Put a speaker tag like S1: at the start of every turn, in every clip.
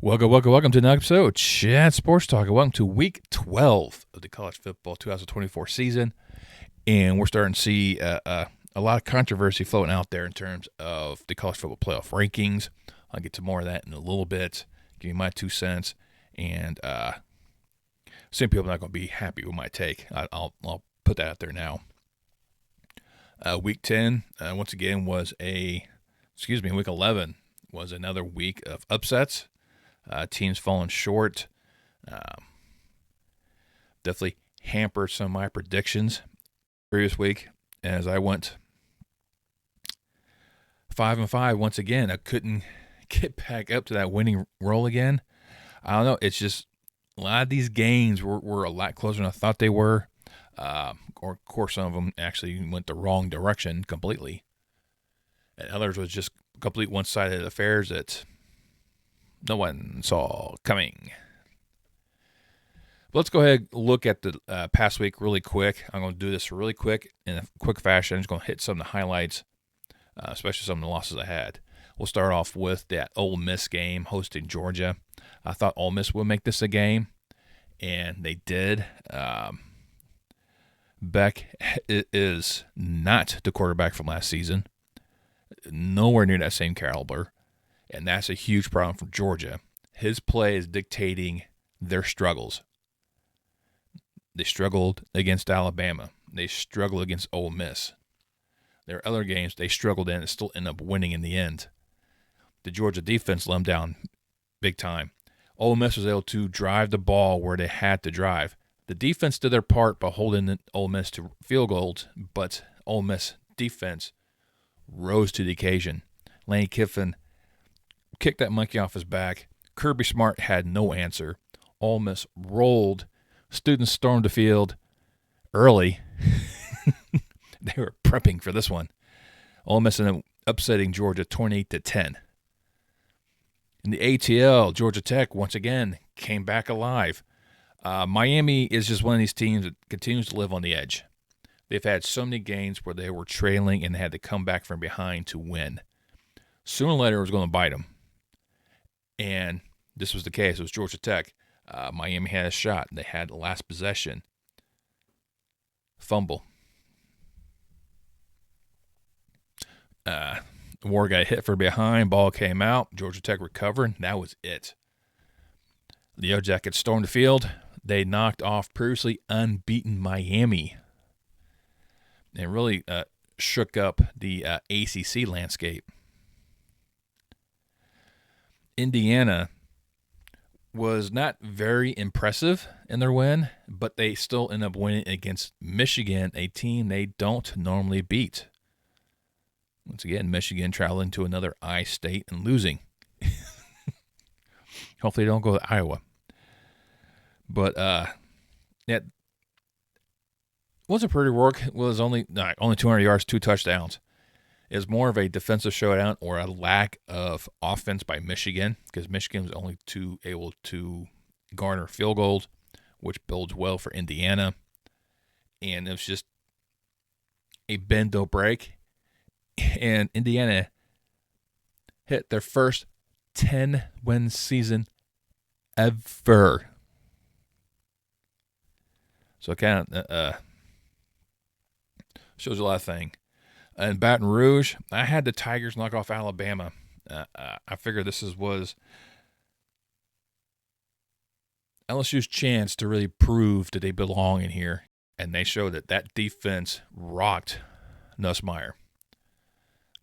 S1: Welcome to another episode of Chat Sports Talk. Welcome to week 12 of the college football 2024 season. And we're starting to see a lot of controversy floating out there in terms of the college football playoff rankings. I'll get to more of that in a little bit, give you my 2 cents. And some people are not going to be happy with my take. I'll put that out there now. Week 10, once again, week 11 was another week of upsets. Teams falling short. Definitely hampered some of my predictions previous week as I went 5-5 once again. I couldn't get back up to that winning roll again. I don't know. It's just a lot of these games were a lot closer than I thought they were. Or of course, some of them actually went the wrong direction completely. And others was just complete one-sided affairs that no one saw coming. But let's go ahead and look at the past week really quick. I'm going to do this really quick in a quick fashion. I'm just going to hit some of the highlights, especially some of the losses I had. We'll start off with that Ole Miss game hosting Georgia. I thought Ole Miss would make this a game, and they did. Beck is not the quarterback from last season. Nowhere near that same caliber. And that's a huge problem for Georgia. His play is dictating their struggles. They struggled against Alabama. They struggled against Ole Miss. There are other games they struggled in and still end up winning in the end. The Georgia defense let them down big time. Ole Miss was able to drive the ball where they had to drive. The defense did their part by holding Ole Miss to field goals, but Ole Miss defense rose to the occasion. Lane Kiffin kicked that monkey off his back. Kirby Smart had no answer. Ole Miss rolled. Students stormed the field early. They were prepping for this one. Ole Miss ended up upsetting Georgia 28-10. In the ATL, Georgia Tech once again came back alive. Miami is just one of these teams that continues to live on the edge. They've had so many games where they were trailing and they had to come back from behind to win. Sooner or later, it was going to bite them. And this was the case. It was Georgia Tech. Miami had a shot. They had the last possession. Fumble. War got hit from behind. Ball came out. Georgia Tech recovered. That was it. The Yellow Jackets stormed the field. They knocked off previously unbeaten Miami. And really shook up the ACC landscape. Indiana was not very impressive in their win, but they still end up winning against Michigan, a team they don't normally beat. Once again, Michigan traveling to another I-state and losing. Hopefully they don't go to Iowa. But it wasn't pretty work. It was only 200 yards, 2 touchdowns. It was more of a defensive showdown or a lack of offense by Michigan because Michigan was only able to garner field goals, which bodes well for Indiana. And it was just a bend don't break. And Indiana hit their first 10-win season ever. So it kind of shows a lot of things. In Baton Rouge, I had the Tigers knock off Alabama. I figured this was LSU's chance to really prove that they belong in here. And they showed that defense rocked Nussmeier.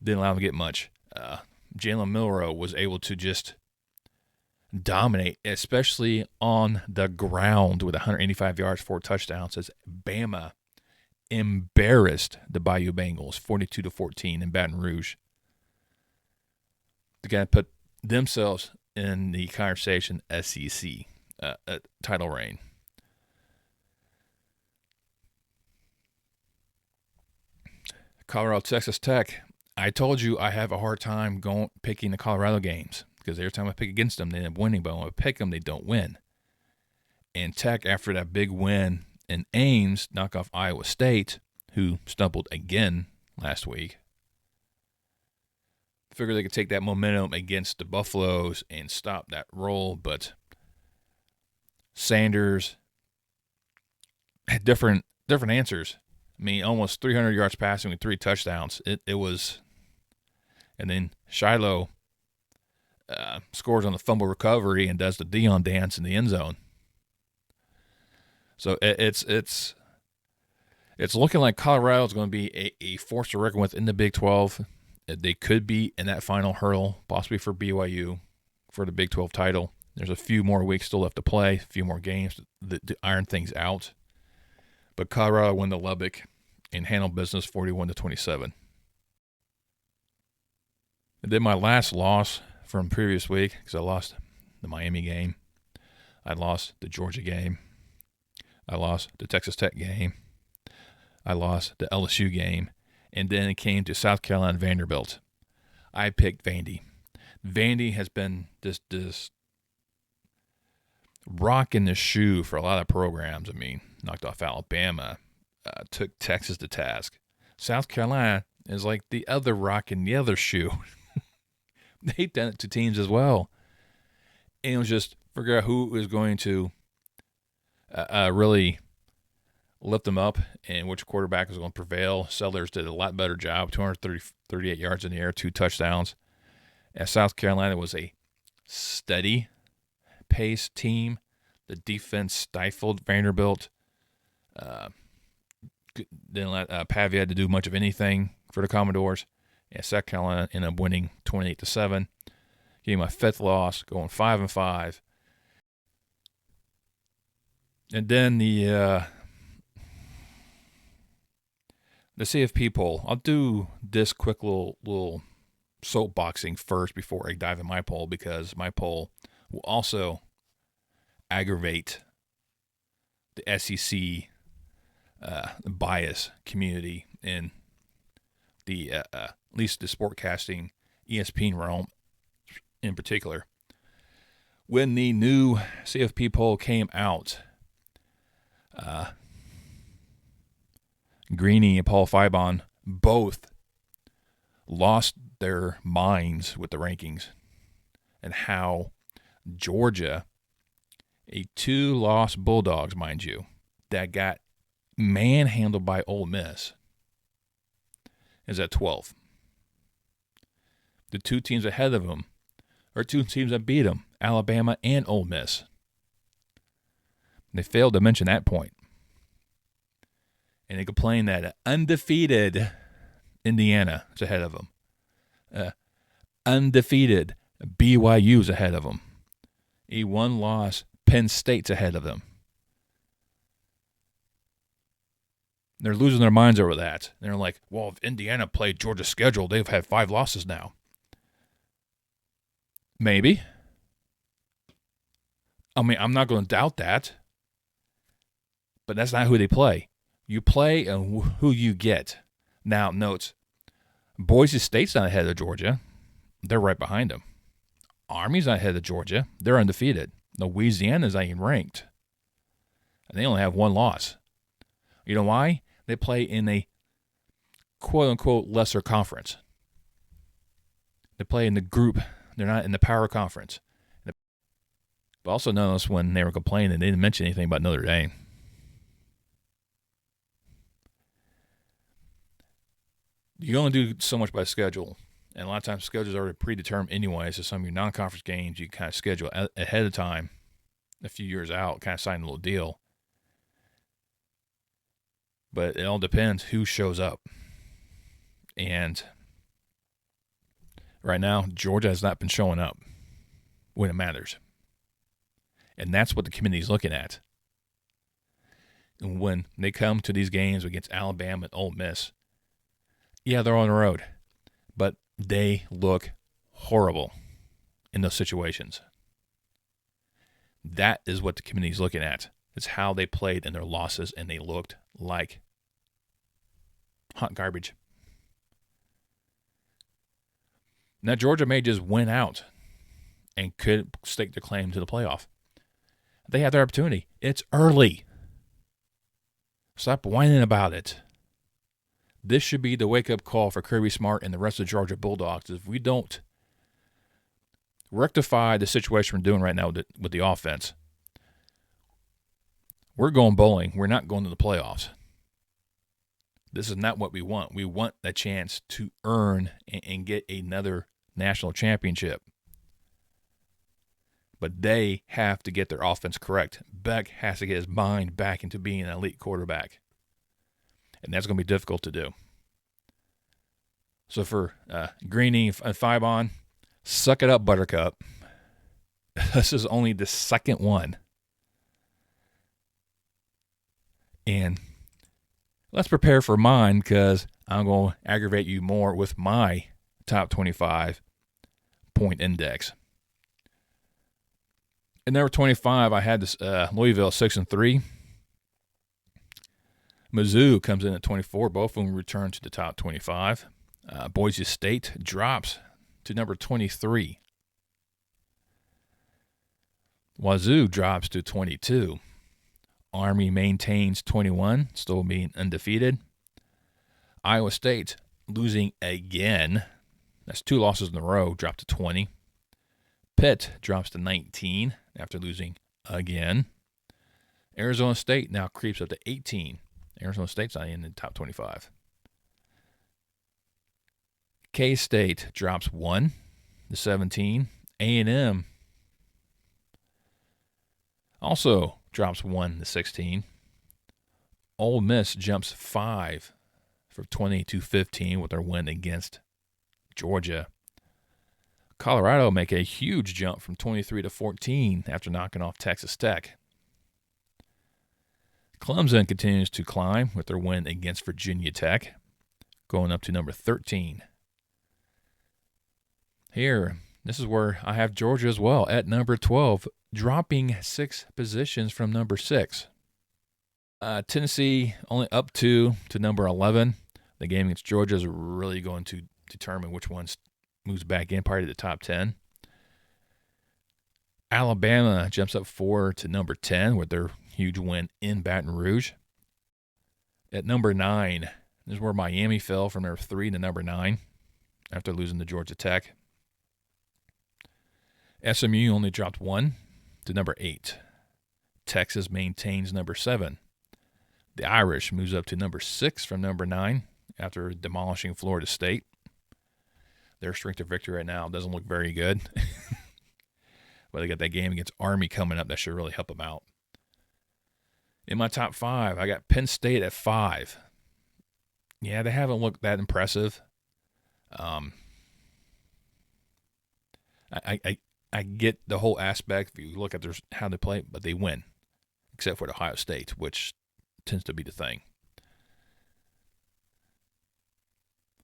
S1: Didn't allow him to get much. Jalen Milroe was able to just dominate, especially on the ground with 185 yards, 4 touchdowns, as Bama embarrassed the Bayou Bengals 42-14 in Baton Rouge. The guy put themselves in the conversation SEC title reign. Colorado, Texas Tech. I told you I have a hard time picking the Colorado games because every time I pick against them, they end up winning. But when I pick them, they don't win. And Tech, after that big win in Ames, knock off Iowa State, who stumbled again last week. Figure they could take that momentum against the Buffaloes and stop that roll, but Sanders had different answers. I mean, almost 300 yards passing with 3 touchdowns. It was, and then Shiloh scores on the fumble recovery and does the Dion dance in the end zone. So it's looking like Colorado is going to be a force to reckon with in the Big 12. They could be in that final hurdle, possibly for BYU, for the Big 12 title. There's a few more weeks still left to play, a few more games to iron things out. But Colorado won the Lubbock and handled business 41-27. And then my last loss from previous week, because I lost the Miami game, I lost the Georgia game, I lost the Texas Tech game, I lost the LSU game, and then it came to South Carolina Vanderbilt. I picked Vandy. Vandy has been this rock in the shoe for a lot of programs. I mean, knocked off Alabama, took Texas to task. South Carolina is like the other rock in the other shoe. They've done it to teams as well. And it was just figure out who is going to really lift them up and which quarterback is going to prevail. Sellers did a lot better job, 238 yards in the air, 2 touchdowns. As South Carolina was a steady pace team. The defense stifled Vanderbilt. Didn't let Pavia to do much of anything for the Commodores. And South Carolina ended up winning 28-7. Gave my 5th loss, going 5-5. And then the CFP poll. I'll do this quick little soapboxing first before I dive in my poll, because my poll will also aggravate the SEC bias community in the at least the sportcasting ESPN realm in particular. When the new CFP poll came out, Greeny and Paul Fibon both lost their minds with the rankings and how Georgia, a 2-loss Bulldogs, mind you, that got manhandled by Ole Miss, is at 12. The 2 teams ahead of them are 2 teams that beat them, Alabama and Ole Miss. They failed to mention that point. And they complain that undefeated Indiana is ahead of them. Undefeated BYU is ahead of them. A 1-loss Penn State's ahead of them. They're losing their minds over that. They're like, well, if Indiana played Georgia's schedule, they've had 5 losses now. Maybe. I mean, I'm not going to doubt that. But that's not who they play. You play and who you get. Now, note, Boise State's not ahead of Georgia. They're right behind them. Army's not ahead of Georgia. They're undefeated. Louisiana's not even ranked. And they only have 1 loss. You know why? They play in a quote-unquote lesser conference. They play in the group. They're not in the power conference. But also notice when they were complaining, they didn't mention anything about Notre Dame. You can only do so much by schedule. And a lot of times schedules are already predetermined anyway, so some of your non-conference games you kind of schedule ahead of time, a few years out, kind of sign a little deal. But it all depends who shows up. And right now, Georgia has not been showing up when it matters. And that's what the committee is looking at. And when they come to these games against Alabama and Ole Miss, yeah, they're on the road, but they look horrible in those situations. That is what the committee is looking at. It's how they played in their losses, and they looked like hot garbage. Now, Georgia may just win out and could stake their claim to the playoff. They have their opportunity. It's early. Stop whining about it. This should be the wake-up call for Kirby Smart and the rest of the Georgia Bulldogs. If we don't rectify the situation we're doing right now with the offense, we're going bowling. We're not going to the playoffs. This is not what we want. We want a chance to earn and get another national championship. But they have to get their offense correct. Beck has to get his mind back into being an elite quarterback. And that's going to be difficult to do. So for Greeny and Fibon, suck it up, Buttercup. This is only the second one. And let's prepare for mine, because I'm going to aggravate you more with my top 25 point index. At number 25, I had this Louisville 6-3. Mizzou comes in at 24. Both of them return to the top 25. Boise State drops to number 23. Wazoo drops to 22. Army maintains 21, still being undefeated. Iowa State losing again. That's 2 losses in a row, dropped to 20. Pitt drops to 19 after losing again. Arizona State now creeps up to 18. Arizona State's not in the top 25. K-State drops 1 to 17. A&M also drops 1 to 16. Ole Miss jumps 5 from 20 to 15 with their win against Georgia. Colorado make a huge jump from 23 to 14 after knocking off Texas Tech. Clemson continues to climb with their win against Virginia Tech, going up to number 13. Here, this is where I have Georgia as well at number 12, dropping 6 positions from number 6. Tennessee only up 2 to number 11. The game against Georgia is really going to determine which ones moves back in, part of the top 10. Alabama jumps up 4 to number 10 with their huge win in Baton Rouge. At number 9, this is where Miami fell from number 3 to number 9 after losing to Georgia Tech. SMU only dropped 1 to number 8. Texas maintains number 7. The Irish moves up to number 6 from number 9 after demolishing Florida State. Their strength of victory right now doesn't look very good. But they got that game against Army coming up that should really help them out. In my top 5, I got Penn State at 5. Yeah, they haven't looked that impressive. I get the whole aspect if you look at how they play, but they win, except for Ohio State, which tends to be the thing.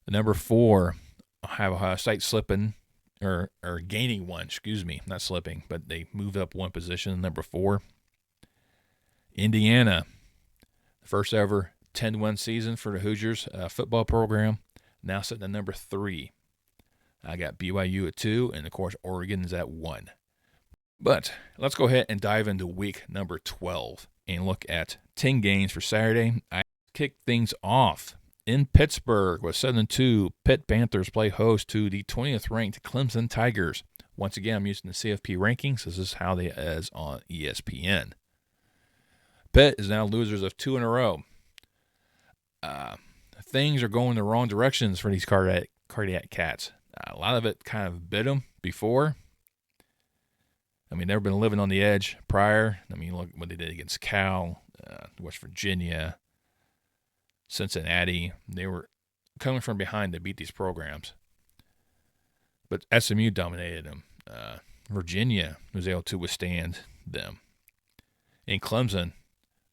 S1: The number 4, I have Ohio State slipping or gaining 1, not slipping, but they moved up 1 position. Number 4, Indiana, first ever 10-win season for the Hoosiers football program, now sitting at number 3. I got BYU at 2, and, of course, Oregon is at 1. But let's go ahead and dive into week number 12 and look at 10 games for Saturday. I kicked things off in Pittsburgh with 7-2. Pitt Panthers play host to the 20th-ranked Clemson Tigers. Once again, I'm using the CFP rankings. This is how they is on ESPN. Pitt is now losers of 2 in a row. Things are going the wrong directions for these cardiac cats. A lot of it kind of bit them before. I mean, they've been living on the edge prior. I mean, look what they did against Cal, West Virginia, Cincinnati. They were coming from behind to beat these programs. But SMU dominated them. Virginia was able to withstand them. And Clemson,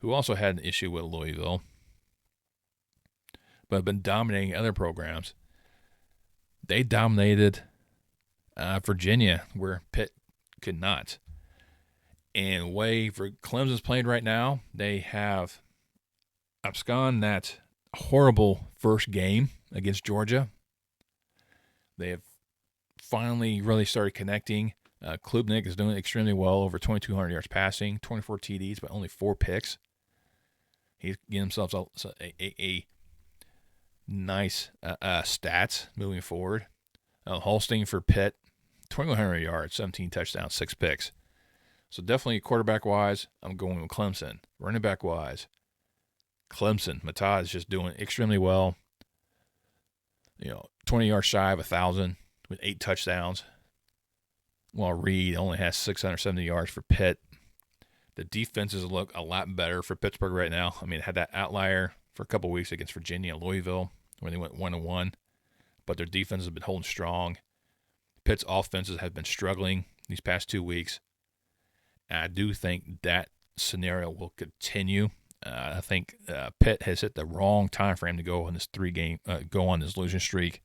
S1: who also had an issue with Louisville, but have been dominating other programs, they dominated Virginia where Pitt could not. And the way for Clemson's playing right now, they have absconded that horrible first game against Georgia. They have finally really started connecting. Klubnik is doing extremely well, over 2,200 yards passing, 24 TDs, but only 4 picks. He's getting himself a nice stats moving forward. Holstein for Pitt, 2,100 yards, 17 touchdowns, 6 picks. So definitely quarterback-wise, I'm going with Clemson. Running back-wise, Clemson. Mata is just doing extremely well. 20 yards shy of 1,000 with 8 touchdowns. While Reed only has 670 yards for Pitt. The defenses look a lot better for Pittsburgh right now. I mean, it had that outlier for a couple weeks against Virginia and Louisville when they went 1-1. But their defense has been holding strong. Pitt's offenses have been struggling these past 2 weeks. And I do think that scenario will continue. I think Pitt has hit the wrong time frame to go on this go on this losing streak.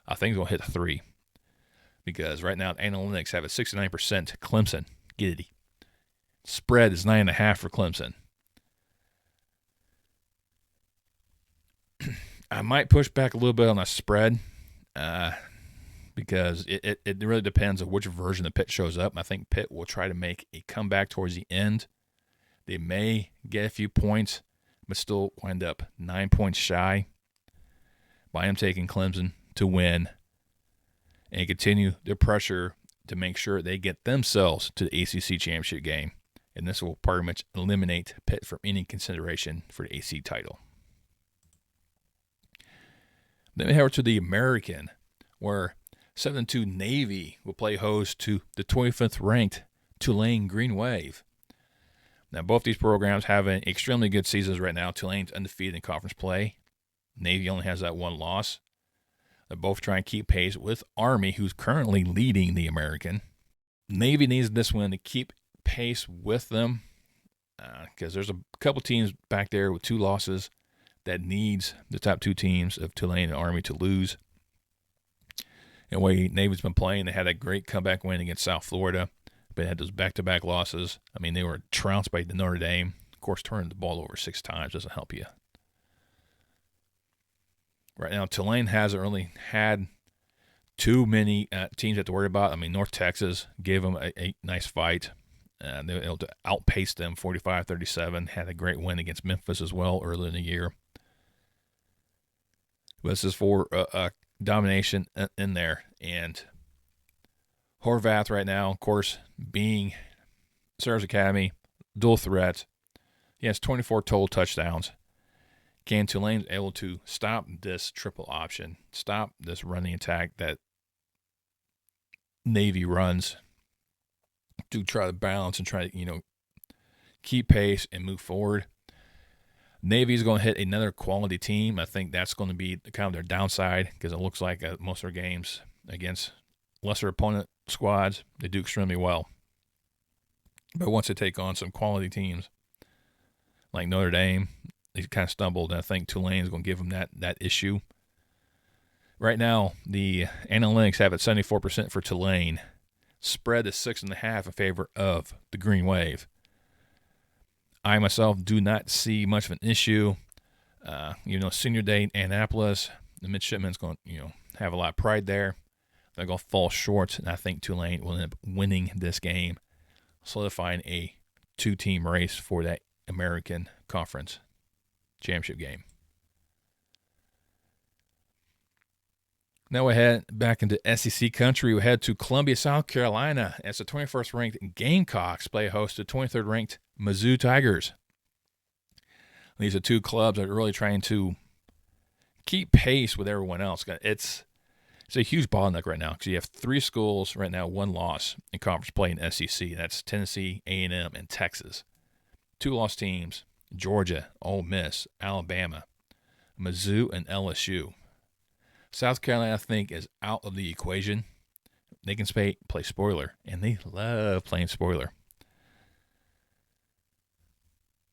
S1: I think they'll hit 3 because right now analytics have it 69% Clemson. Giddy. Spread is 9.5 for Clemson. I might push back a little bit on the spread because it really depends on which version of Pitt shows up. I think Pitt will try to make a comeback towards the end. They may get a few points, but still wind up 9 points shy. But I am taking Clemson to win and continue their pressure to make sure they get themselves to the ACC championship game. And this will pretty much eliminate Pitt from any consideration for the AC title. Then we head over to the American, where 7-2 Navy will play host to the 25th ranked Tulane Green Wave. Now, both these programs having extremely good seasons right now. Tulane's undefeated in conference play. Navy only has that 1 loss. They're both trying to keep pace with Army, who's currently leading the American. Navy needs this win to keep pace with them because there's a couple teams back there with 2 losses that needs the top 2 teams of Tulane and Army to lose. And the way Navy's been playing, they had a great comeback win against South Florida, but had those back-to-back losses. I mean, they were trounced by the Notre Dame. Of course, turning the ball over 6 times doesn't help you. Right now, Tulane hasn't really had too many teams to worry about. I mean, North Texas gave them a nice fight. They were able to outpace them 45-37. Had a great win against Memphis as well early in the year. But this is for domination in there. And Horvath right now, of course, being Stars Academy, dual threat. He has 24 total touchdowns. Can Tulane able to stop this triple option, stop this running attack that Navy runs to try to balance and try to, keep pace and move forward? Navy's going to hit another quality team. I think that's going to be kind of their downside because it looks like most of their games against lesser opponent squads, they do extremely well. But once they take on some quality teams like Notre Dame, they kind of stumbled, and I think Tulane is going to give them that issue. Right now, the analytics have it 74% for Tulane. Spread is 6.5 in favor of the Green Wave. I myself do not see much of an issue. Senior day in Annapolis, the midshipmen's going to have a lot of pride there. They're going to fall short, and I think Tulane will end up winning this game, solidifying a 2-team race for that American Conference championship game. Now we head back into SEC country. We head to Columbia, South Carolina, as the 21st ranked Gamecocks play host to 23rd ranked Mizzou Tigers. These are 2 clubs that are really trying to keep pace with everyone else. It's a huge bottleneck right now because you have 3 schools right now, 1 loss in conference play in SEC. That's Tennessee, A&M, and Texas. 2 lost teams, Georgia, Ole Miss, Alabama, Mizzou, and LSU. South Carolina, I think, is out of the equation. They can play spoiler, and they love playing spoiler.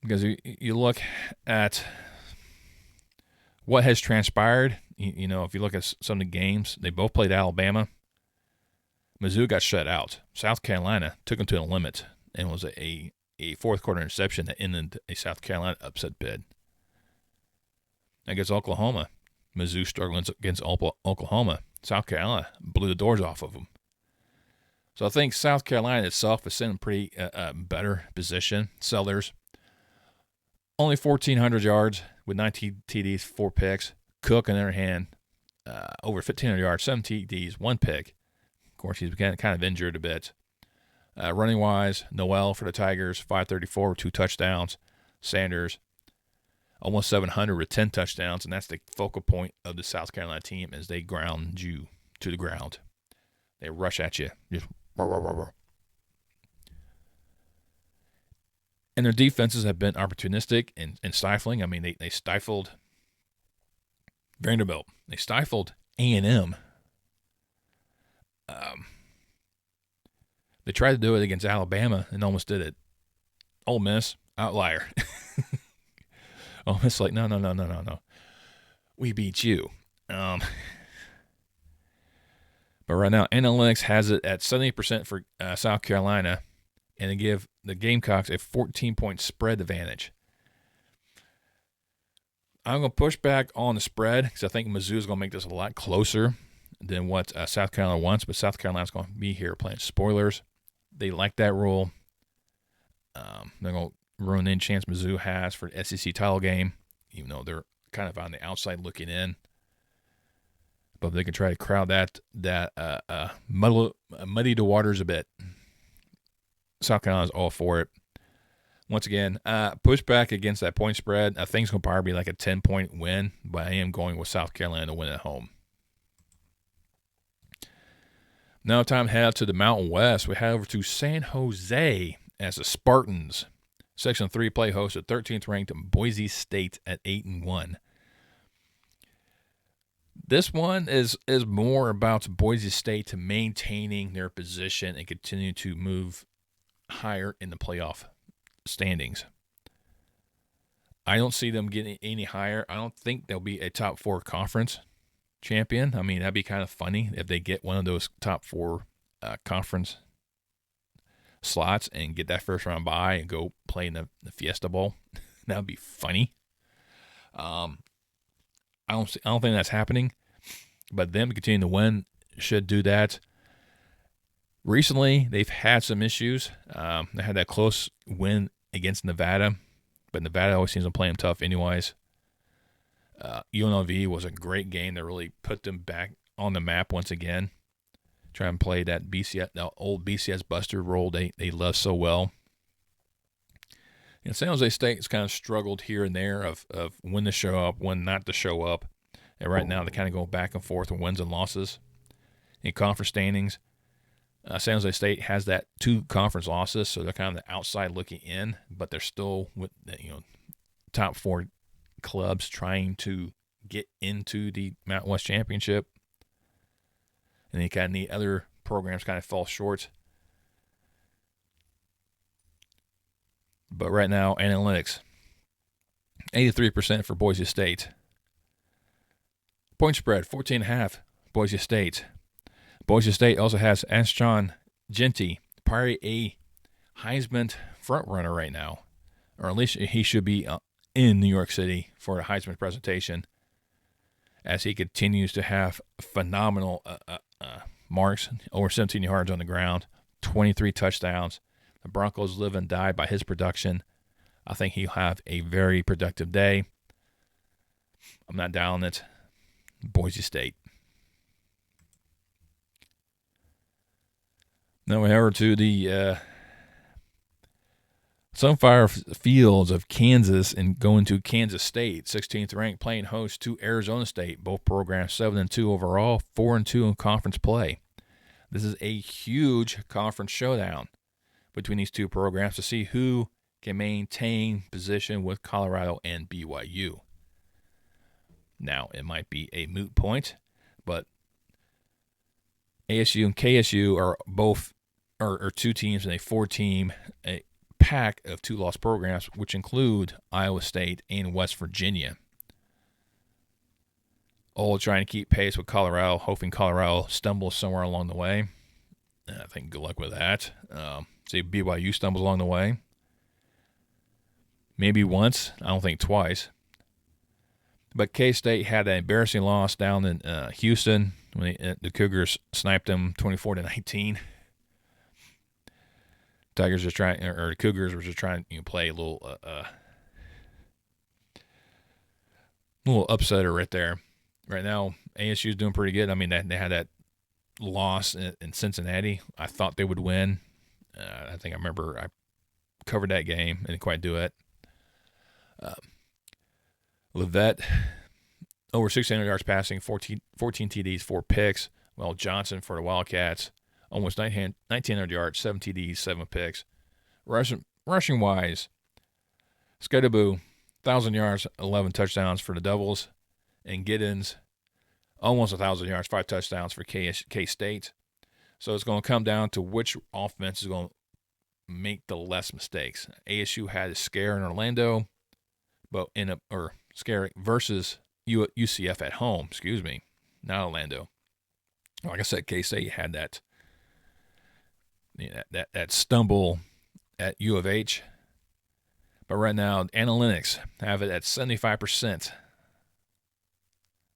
S1: Because you look at what has transpired, if you look at some of the games, they both played Alabama. Mizzou got shut out. South Carolina took them to the limit and was a fourth-quarter interception that ended a South Carolina upset bid. Against Oklahoma, Mizzou struggling against Oklahoma. South Carolina blew the doors off of them. So I think South Carolina itself is in a pretty better position. Sellers, only 1,400 yards with 19 TDs, 4 picks. Cook, on the other hand, over 1,500 yards, 7 TDs, 1 pick. Of course, he's kind of injured a bit. Running wise, Noel for the Tigers, 534 with 2 touchdowns. Sanders, almost 700 with 10 touchdowns, and that's the focal point of the South Carolina team as they ground you to the ground. They rush at you. Just and their defenses have been opportunistic and stifling. I mean, they stifled Vanderbilt. They stifled A&M. They tried to do it against Alabama and almost did it. Ole Miss, outlier. Ole Miss like, no. We beat you. But right now, analytics has it at 70% for South Carolina, and they give the Gamecocks a 14-point spread advantage. I'm going to push back on the spread because I think Mizzou is going to make this a lot closer than what South Carolina wants, but South Carolina's going to be here playing spoilers. They like that rule. They're going to ruin any chance Mizzou has for the SEC title game, even though they're kind of on the outside looking in. But they can try to crowd that muddy the waters a bit. South Carolina's all for it. Once again, push back against that point spread. I think it's going to probably be like a 10-point win, but I am going with South Carolina to win at home. Now time to head out to the Mountain West. We head over to San Jose as the Spartans, Section 3 play host at 13th ranked Boise State at 8-1. This one is more about Boise State maintaining their position and continue to move higher in the playoff standings. I don't see them getting any higher. I don't think they'll be a top 4 conference champion. I mean, that'd be kind of funny if they get one of those top 4 conference slots and get that first round bye and go play in the Fiesta Bowl. That would be funny. I don't think that's happening, but them continuing to win should do that. Recently, they've had some issues. They had that close win against Nevada, but Nevada always seems to play them tough anyways. UNLV was a great game that really put them back on the map once again. Try and play that old BCS Buster role they love so well. And San Jose State's kind of struggled here and there of when to show up, when not to show up. And right now they kind of go back and forth with wins and losses in conference standings. San Jose State has that 2 conference losses, so they're kind of the outside looking in, but they're still with top 4 clubs trying to get into the Mountain West Championship. And they kind of need other programs kind of fall short. But right now, analytics, 83% for Boise State. Point spread, 14.5, Boise State. Boise State also has Ashton Genty, probably a Heisman frontrunner right now. Or at least he should be in New York City for a Heisman presentation as he continues to have phenomenal marks, over 17 yards on the ground, 23 touchdowns. The Broncos live and die by his production. I think he'll have a very productive day. I'm not down it. Boise State. Now we over to the Sunfire Fields of Kansas and going to Kansas State, 16th ranked, playing host to Arizona State. Both programs 7-2 overall, 4-2 in conference play. This is a huge conference showdown between these two programs to see who can maintain position with Colorado and BYU. Now, it might be a moot point, but ASU and KSU are both are 2 teams in a 4-team pack of 2 lost programs, which include Iowa State and West Virginia. All trying to keep pace with Colorado, hoping Colorado stumbles somewhere along the way. I think good luck with that. See BYU stumbles along the way. Maybe once. I don't think twice. But K-State had an embarrassing loss down in Houston when the Cougars sniped them 24-19. Tigers just trying, or the Cougars were just trying to play a little upsetter right there. Right now, ASU is doing pretty good. I mean, they had that loss in Cincinnati. I thought they would win. I think I remember I covered that game and didn't quite do it. Levette, over 1,600 yards passing, 14 TDs, 4 picks. Well, Johnson for the Wildcats, almost 1,900 yards, 7 TDs, 7 picks. Rushing wise, Skidaboo, 1,000 yards, 11 touchdowns for the Devils. And Giddens, almost 1,000 yards, 5 touchdowns for K-State. So it's going to come down to which offense is going to make the less mistakes. ASU had a scare in Orlando, but scare versus UCF at home. Excuse me, not Orlando. Like I said, K-State had that stumble at U of H. But right now, analytics have it at 75%.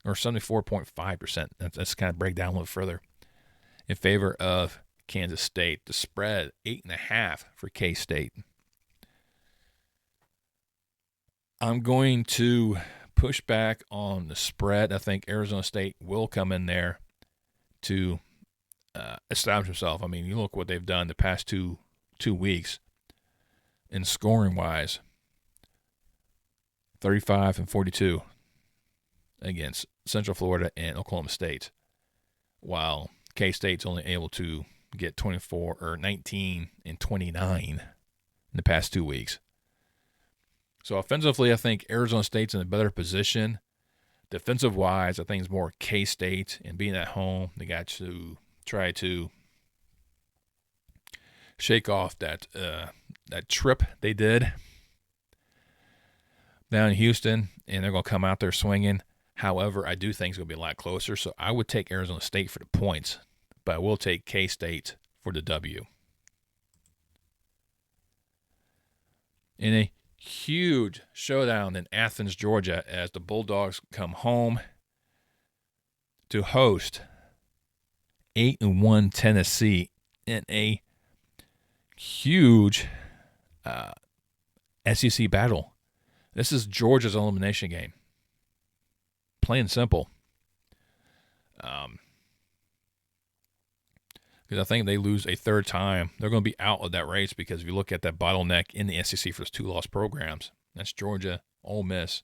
S1: Or 74.5%. Let's kind of break down a little further. In favor of Kansas State. The spread, 8.5 for K-State. I'm going to push back on the spread. I think Arizona State will come in there to establish himself. I mean, you look what they've done the past two weeks in scoring-wise. 35 and 42 against Central Florida and Oklahoma State, while K-State's only able to get 19 and 29 in the past 2 weeks. So offensively, I think Arizona State's in a better position. Defensive-wise, I think it's more K-State, and being at home, they got to try to shake off that trip they did down in Houston, and they're going to come out there swinging. However, I do think it's going to be a lot closer, so I would take Arizona State for the points, but I will take K-State for the W. In a huge showdown in Athens, Georgia, as the Bulldogs come home to host 8-1 Tennessee in a huge SEC battle. This is Georgia's elimination game. Plain and simple. Because I think they lose a third time, they're going to be out of that race, because if you look at that bottleneck in the SEC for those 2 lost programs, that's Georgia, Ole Miss,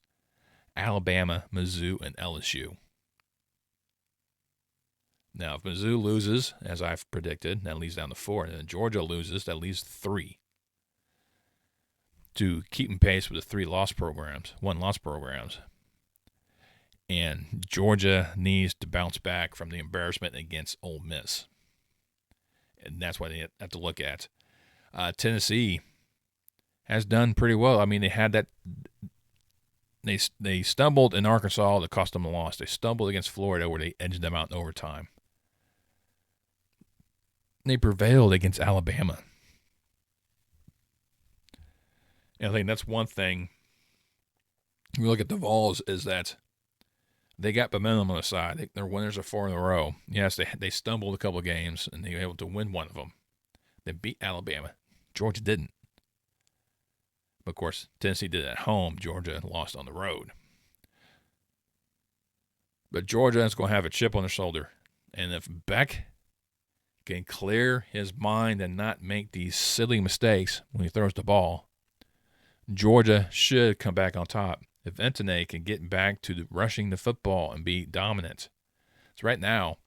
S1: Alabama, Mizzou, and LSU. Now, if Mizzou loses, as I've predicted, that leaves down to 4, and then Georgia loses, that leaves 3. To keep in pace with the 1-loss programs. And Georgia needs to bounce back from the embarrassment against Ole Miss. And that's what they have to look at. Tennessee has done pretty well. I mean, they had that. They stumbled in Arkansas that cost them a loss. They stumbled against Florida where they edged them out in overtime. They prevailed against Alabama. And I think that's one thing. We look at the Vols is that they got momentum on the side. They're winners of 4 in a row. Yes, they stumbled a couple of games, and they were able to win one of them. They beat Alabama. Georgia didn't. But, of course, Tennessee did it at home. Georgia lost on the road. But Georgia is going to have a chip on their shoulder. And if Beck can clear his mind and not make these silly mistakes when he throws the ball, Georgia should come back on top. If Entone can get back to rushing the football and be dominant. So right now,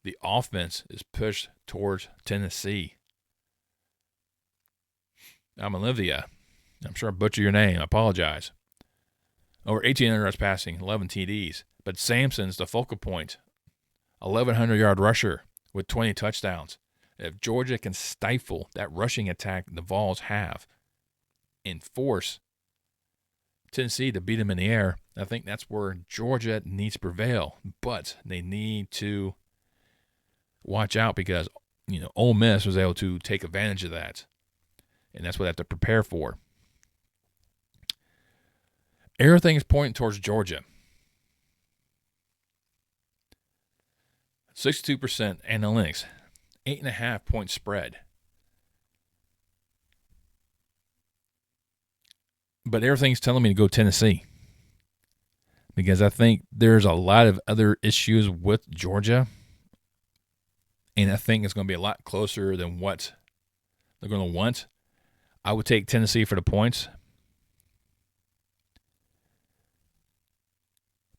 S1: the offense is pushed towards Tennessee. I'm Olivia. I'm sure I butchered your name. I apologize. Over 1,800 yards passing, 11 TDs. But Sampson's the focal point. 1,100-yard rusher with 20 touchdowns. If Georgia can stifle that rushing attack the Vols have and force Tennessee to beat them in the air, I think that's where Georgia needs to prevail. But they need to watch out because, Ole Miss was able to take advantage of that. And that's what they have to prepare for. Everything is pointing towards Georgia. 62% analytics, 8.5-point spread. But everything's telling me to go Tennessee. because I think there's a lot of other issues with Georgia, and I think it's going to be a lot closer than what they're going to want. I would take Tennessee for the points,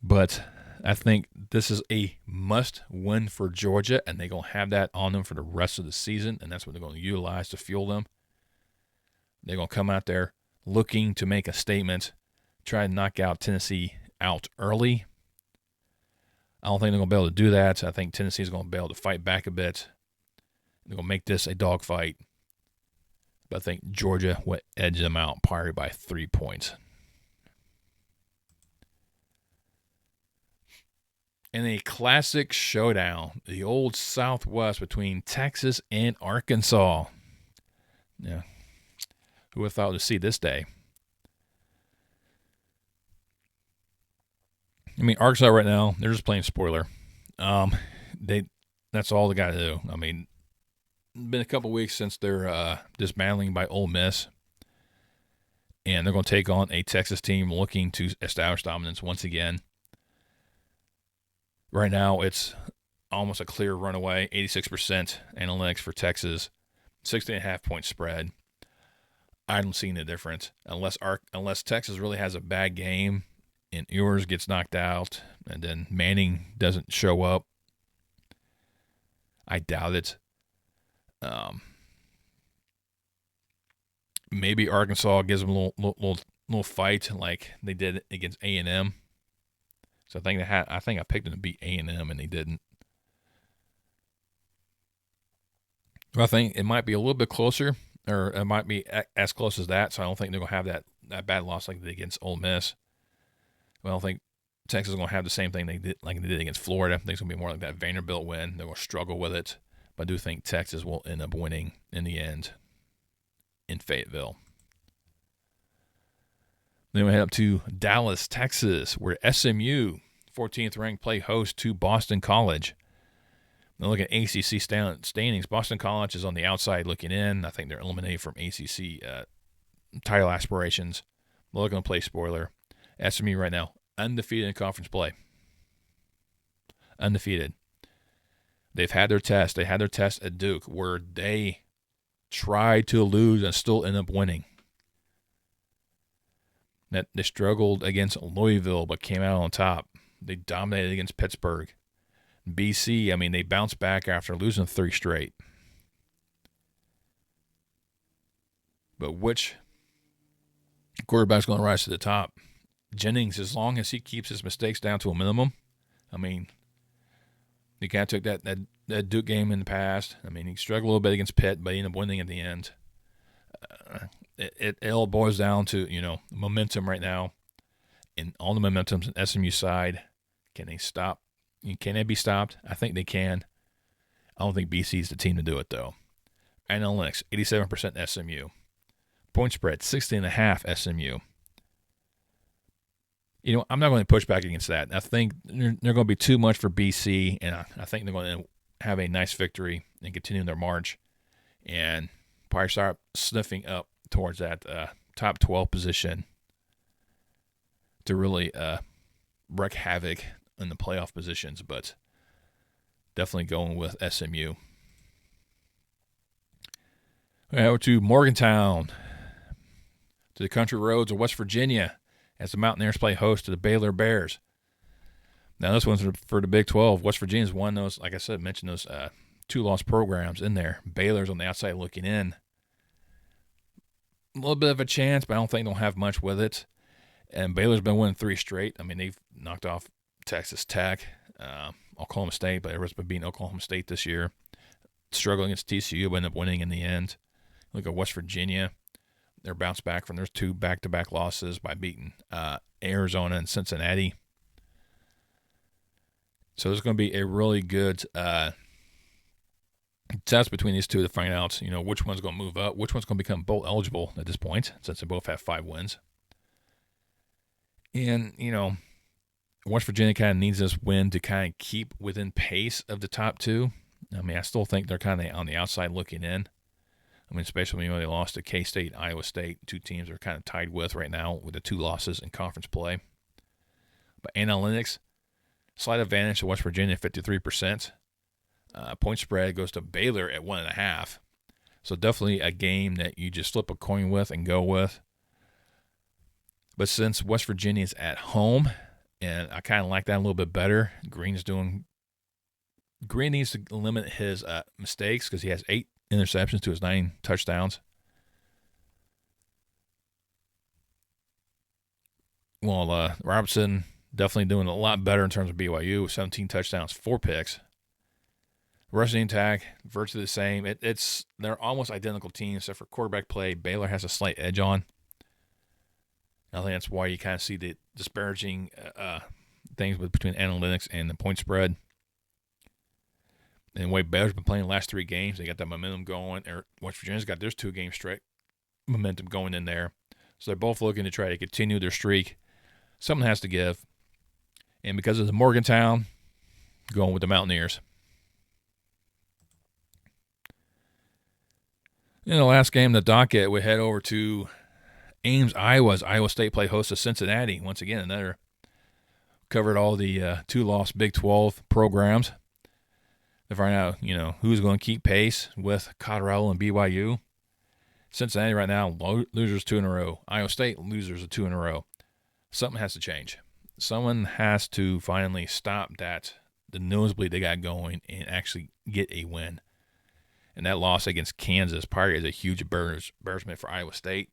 S1: but I think this is a must-win for Georgia, and they're going to have that on them for the rest of the season, and that's what they're going to utilize to fuel them. They're going to come out there looking to make a statement, try to knock out Tennessee out early. I don't think they're going to be able to do that. I think Tennessee is going to be able to fight back a bit. They're going to make this a dogfight. But I think Georgia will edge them out probably by 3 points. In a classic showdown, the old Southwest between Texas and Arkansas. Yeah. Who would have thought to see this day? I mean, Arkansas right now, they're just playing spoiler. That's all they got to do. I mean, it's been a couple weeks since they're dismantling by Ole Miss, and they're going to take on a Texas team looking to establish dominance once again. Right now, it's almost a clear runaway, 86% analytics for Texas, 60.5-point spread. I don't see any difference unless Texas really has a bad game and Ewers gets knocked out and then Manning doesn't show up. I doubt it. Maybe Arkansas gives them a little fight like they did against A&M. So I think I picked them to beat A&M and they didn't. But I think it might be a little bit closer, or it might be as close as that. So I don't think they're going to have that bad loss like they did against Ole Miss. I don't think Texas is going to have the same thing they did against Florida. I think it's going to be more like that Vanderbilt win. They're going to struggle with it. But I do think Texas will end up winning in the end in Fayetteville. Then we head up to Dallas, Texas, where SMU, 14th ranked, play host to Boston College. Now look at ACC standings. Boston College is on the outside looking in. I think they're eliminated from ACC title aspirations. We're looking to play spoiler. SMU right now, undefeated in conference play. Undefeated. They've had their test. They had their test at Duke where they tried to lose and still end up winning. They struggled against Louisville but came out on top. They dominated against Pittsburgh. BC, I mean, they bounced back after losing 3 straight. But which quarterback's going to rise to the top? Jennings, as long as he keeps his mistakes down to a minimum. I mean, he kind of took that Duke game in the past. I mean, he struggled a little bit against Pitt, but he ended up winning at the end. It all boils down to, momentum right now. And all the momentum's on SMU side. Can they stop? Can they be stopped? I think they can. I don't think BC's the team to do it, though. Analytics, 87% SMU. Point spread, 60.5 SMU. I'm not going to push back against that. I think they're going to be too much for BC, and I think they're going to have a nice victory and continue their march and probably start sniffing up towards that top 12 position to really wreak havoc in the playoff positions, but definitely going with SMU. Over to Morgantown, to the country roads of West Virginia, as the Mountaineers play host to the Baylor Bears. Now, this one's for the Big 12. West Virginia's won those, like I said, mentioned those 2-loss programs in there. Baylor's on the outside looking in. A little bit of a chance, but I don't think they'll have much with it. And Baylor's been winning 3 straight. I mean, they've knocked off Texas Tech, Oklahoma State, but everyone's been beating Oklahoma State this year. Struggling against TCU, but ended up winning in the end. Look at West Virginia. They're bounced back from their 2 back-to-back losses by beating Arizona and Cincinnati. So there's going to be a really good test between these two to find out, which one's going to move up, which one's going to become bowl eligible at this point, since they both have 5 wins. And, West Virginia kind of needs this win to kind of keep within pace of the top 2. I mean, I still think they're kind of on the outside looking in. I mean, especially when they lost to K-State, Iowa State, 2 teams they're kind of tied with right now with the 2 losses in conference play. But analytics, slight advantage to West Virginia, 53%. Point spread goes to Baylor at 1.5. So definitely a game that you just flip a coin with and go with. But since West Virginia is at home, and I kind of like that a little bit better, Green needs to limit his mistakes because he has 8 interceptions to his 9 touchdowns. Well, Robertson definitely doing a lot better in terms of BYU, 17 touchdowns, 4 picks. Rushing attack, virtually the same. They're almost identical teams, except for quarterback play. Baylor has a slight edge on. I think that's why you kind of see the disparaging things between analytics and the point spread. And the way Baylor's been playing the last 3 games, they got that momentum going. West Virginia's got their 2 games straight momentum going in there. So they're both looking to try to continue their streak. Something has to give. And because of the Morgantown, going with the Mountaineers. In the last game, the docket, we head over to Ames, Iowa. Iowa State play host to Cincinnati. Once again, another covered all the 2-loss Big 12 programs. To find out, who's going to keep pace with Colorado and BYU. Cincinnati right now, losers 2 in a row. Iowa State, losers of 2 in a row. Something has to change. Someone has to finally stop the nosebleed they got going and actually get a win. And that loss against Kansas probably is a huge embarrassment for Iowa State.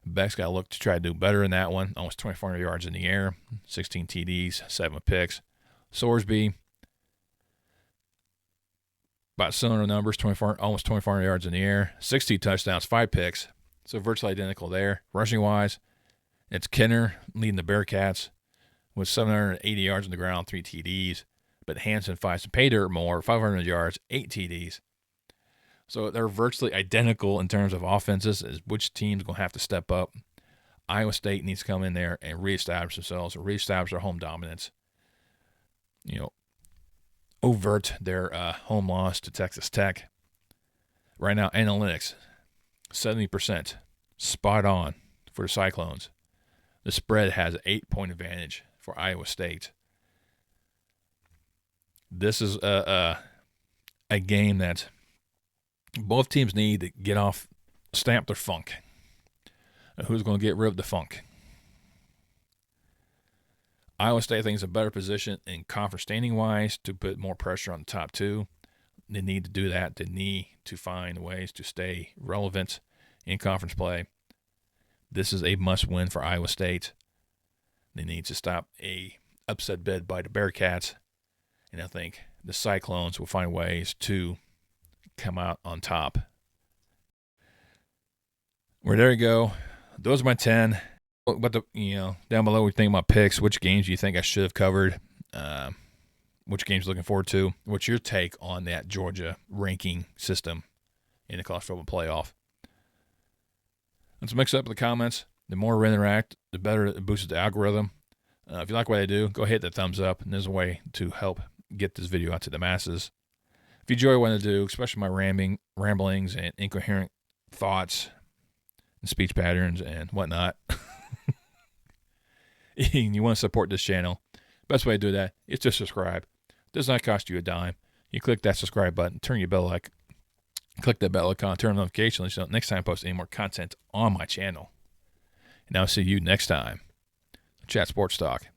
S1: Beck's got to look to try to do better in that one. Almost 2,400 yards in the air, 16 TDs, 7 picks. Sorsby, about similar numbers, almost 2,400 yards in the air, 60 touchdowns, 5 picks. So virtually identical there. Rushing-wise, it's Kenner leading the Bearcats with 780 yards on the ground, 3 TDs. But Hansen fights pay dirt more, 500 yards, 8 TDs. So they're virtually identical in terms of offenses, as which team's going to have to step up. Iowa State needs to come in there and reestablish themselves, reestablish their home dominance. Overt their home loss to Texas Tech. Right now, analytics, 70%, spot on for the Cyclones. The spread has an 8-point advantage for Iowa State. This is a game that both teams need to stamp their funk. Who's going to get rid of the funk? Iowa State, I think, is a better position in conference standing-wise to put more pressure on the top 2. They need to do that. They need to find ways to stay relevant in conference play. This is a must-win for Iowa State. They need to stop a upset bid by the Bearcats. And I think the Cyclones will find ways to come out on top. Well, there you go. Those are my 10. But down below, we think about picks. Which games do you think I should have covered? Which games looking forward to? What's your take on that Georgia ranking system in the college football playoff? Let's mix up the comments. The more we interact, the better it boosts the algorithm. If you like what I do, go hit the thumbs up. And there's a way to help get this video out to the masses. If you enjoy what I do, especially my ramblings and incoherent thoughts and speech patterns and whatnot, and you want to support this channel, best way to do that is to subscribe. It does not cost you a dime. You click that subscribe button, click that bell icon, turn on notifications so next time I post any more content on my channel. And I'll see you next time. Chat Sports Talk.